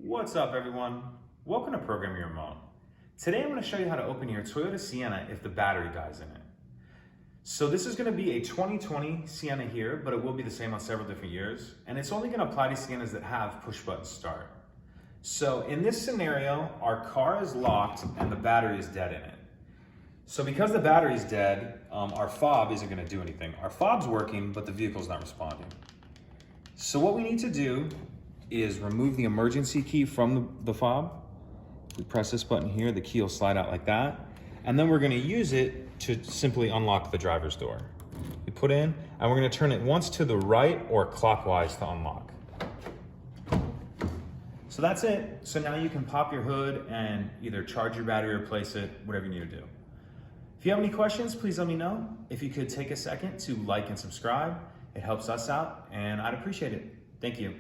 What's up everyone? Welcome to Program Your Remote. Today I'm going to show you how to open your Toyota Sienna if the battery dies in it. So this is going to be a 2020 Sienna here, but it will be the same on several different years. And it's only going to apply to Siennas that have push button start. So in this scenario, our car is locked and the battery is dead in it. So because the battery is dead, our fob isn't going to do anything. Our fob's working, but the vehicle's not responding. So what we need to do is remove the emergency key from the fob. We press this button here, the key will slide out like that. And then we're gonna use it to simply unlock the driver's door. We put in, and we're gonna turn it once to the right or clockwise to unlock. So that's it. So now you can pop your hood and either charge your battery or replace it, whatever you need to do. If you have any questions, please let me know. If you could take a second to like and subscribe, it helps us out and I'd appreciate it. Thank you.